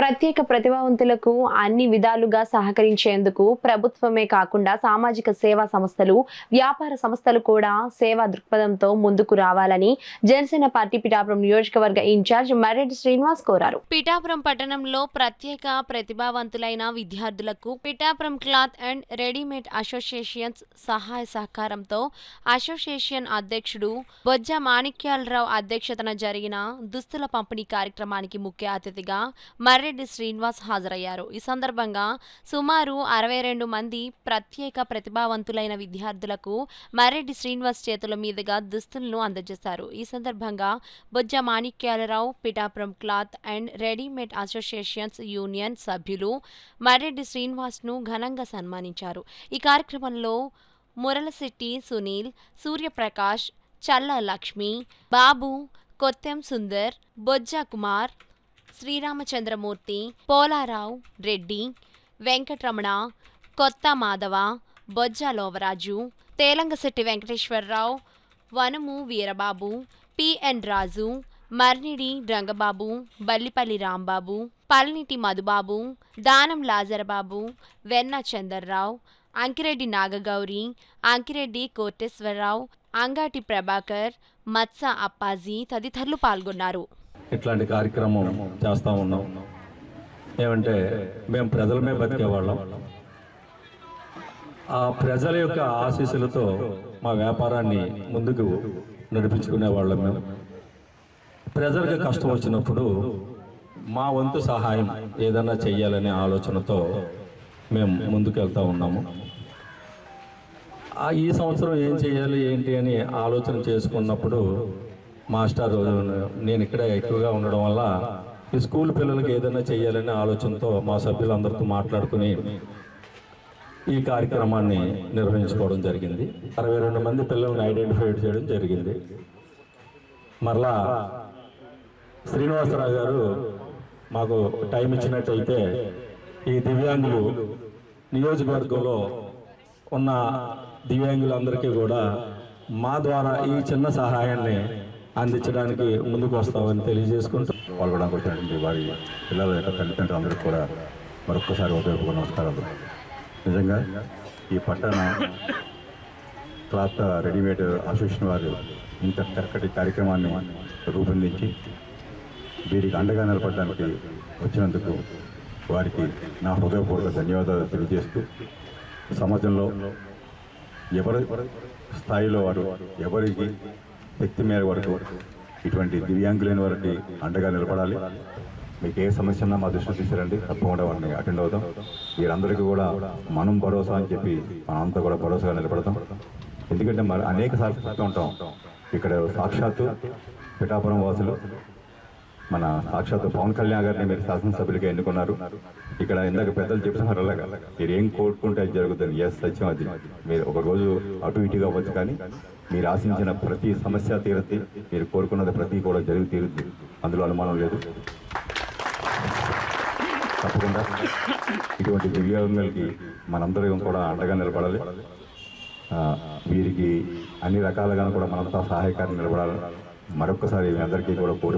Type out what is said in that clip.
ప్రత్యేక ప్రతిభావంతులకు అన్ని విధాలుగా సహకరించేందుకు ప్రభుత్వమే కాకుండా సామాజిక సేవా సంస్థలు, వ్యాపార సంస్థలు కూడా సేవా దృక్పథంతో ముందుకు రావాలని జనసేన పార్టీ పిఠాపురం నియోజకవర్గ ఇన్ఛార్జ్ మర్రెడ్డి శ్రీనివాస్ కోరారు. పిఠాపురం పట్టణంలో ప్రత్యేక ప్రతిభావంతులైన విద్యార్థులకు Pithapuram cloth and readymade associations సహాయ సహకారంతో అసోసియేషన్ అధ్యక్షుడు బొజ్జ మాణిక్యాలరావు అధ్యక్షతన జరిగిన దుస్తుల పంపిణీ కార్యక్రమానికి ముఖ్య అతిథిగా మర్రెడ్డి శ్రీనివాస్ హాజరయ్యారు. ఈ సందర్భంగా సుమారు 62 మంది ప్రత్యేక ప్రతిభావంతులైన విద్యార్థులకు మర్రెడ్డి శ్రీనివాస్ చేతుల మీదుగా దుస్తులను అందజేశారు. ఈ సందర్భంగా Bojja Manikyalarao Pithapuram cloth and readymade associations union సభ్యులు మర్రెడ్డి శ్రీనివాస్ను ఘనంగా సన్మానించారు. ఈ కార్యక్రమంలో మురళశెట్టి సునీల్, సూర్యప్రకాష్, చల్ల లక్ష్మి, బాబు, కొత్తెం సుందర్, బొజ్జ కుమార్, శ్రీరామచంద్రమూర్తి, పోలారావు రెడ్డి, వెంకటరమణ, కొత్త మాధవ, బొజ్జ లోవరాజు, తేలంగశెట్టి వెంకటేశ్వరరావు, వనుము వీరబాబు, పిఎన్ రాజు, మర్నిడి రంగబాబు, బల్లిపల్లి రాంబాబు, పల్నిటి మధుబాబు, దానం లాజరబాబు, వెన్న చందర్రావు, అంకిరెడ్డి నాగగౌరి, అంకిరెడ్డి కోటేశ్వరరావు, అంగాటి ప్రభాకర్, మత్స అప్పాజీ తదితరులు పాల్గొన్నారు. ఇట్లాంటి కార్యక్రమం చేస్తూ ఉన్నాం. ఏమంటే మేము ప్రజలమే బతికేవాళ్ళం. ఆ ప్రజల యొక్క ఆశీస్సులతో మా వ్యాపారాన్ని ముందుకు నడిపించుకునే వాళ్ళం. మేము ప్రజలకు కష్టం వచ్చినప్పుడు మా వంతు సహాయం ఏదన్నా చెయ్యాలనే ఆలోచనతో మేము ముందుకు వెళ్తూ ఉన్నాము. ఈ సంవత్సరం ఏం చేయాలి ఏంటి అని ఆలోచన చేసుకున్నప్పుడు మాస్టర్ నేను ఇక్కడ ఎక్కువగా ఉండడం వల్ల ఈ స్కూల్ పిల్లలకి ఏదైనా చేయాలనే ఆలోచనతో మా సభ్యులందరితో మాట్లాడుకుని ఈ కార్యక్రమాన్ని నిర్వహించుకోవడం జరిగింది. 62 మంది పిల్లల్ని ఐడెంటిఫై చేయడం జరిగింది. మరలా శ్రీనివాసరావు గారు మాకు టైం ఇచ్చినట్టయితే ఈ దివ్యాంగులు నియోజకవర్గంలో ఉన్న దివ్యాంగులందరికీ కూడా మా ద్వారా ఈ చిన్న సహాయాన్ని అందించడానికి ముందుకు వస్తామని తెలియజేసుకుంటూ పాల్గొనడానికి వచ్చినటువంటి వారి పిల్లల యొక్క తల్లిదండ్రులందరికీ కూడా మరొక్కసారి ఉపయోగపూర్ణ నమస్కారాలు. నిజంగా ఈ పట్టణ క్లాత్ రెడీమేడ్ అసోసియేషన్ వారు ఇంత చక్కటి కార్యక్రమాన్ని రూపొందించి వీరికి అండగా నిలబడడానికి వచ్చినందుకు వారికి నా హృదయపూర్వక ధన్యవాదాలు తెలియజేస్తూ, సమాజంలో ఎవరి స్థాయిలో వారు ఎవరికి శక్తి మేర వరకు ఇటువంటి దివ్యాంగులైన వారికి అండగా నిలబడాలి. మీకు ఏ సమస్య ఉన్నా మా దృష్టికి తీసుకురండి, తప్పకుండా వారిని అటెండ్ అవుతాం. వీరందరికీ కూడా మనం భరోసా అని చెప్పి మనంతా కూడా భరోసాగా నిలబడతాం. ఎందుకంటే మరి అనేక సార్లు చెప్తూ ఉంటాం, ఇక్కడ సాక్షాత్తు పిఠాపురం వాసులు మన సాక్షాత్తు పవన్ కళ్యాణ్ గారిని మీరు శాసనసభ్యులుగా ఎన్నుకున్నారు. ఇక్కడ ఇందాక పెద్దలు చెప్తున్నారు, అలాగా మీరు ఏం కోరుకుంటే అది జరుగుతుంది. ఎస్, సత్యం అది. మీరు ఒకరోజు అటు ఇటుగా అవ్వచ్చు, కానీ మీరు ఆశించిన ప్రతి సమస్య తీరుద్ది, మీరు కోరుకున్నది ప్రతి కూడా జరిగి తీరుద్ది, అందులో అనుమానం లేదు. తప్పకుండా ఇటువంటి దివ్యాంగులకి మనందరం కూడా అండగా నిలబడాలి. వీరికి అన్ని రకాలుగా కూడా మనంతా సహాయకారంగా నిలబడాలి. మరొకసారి మీ అందరికీ కూడా కోరి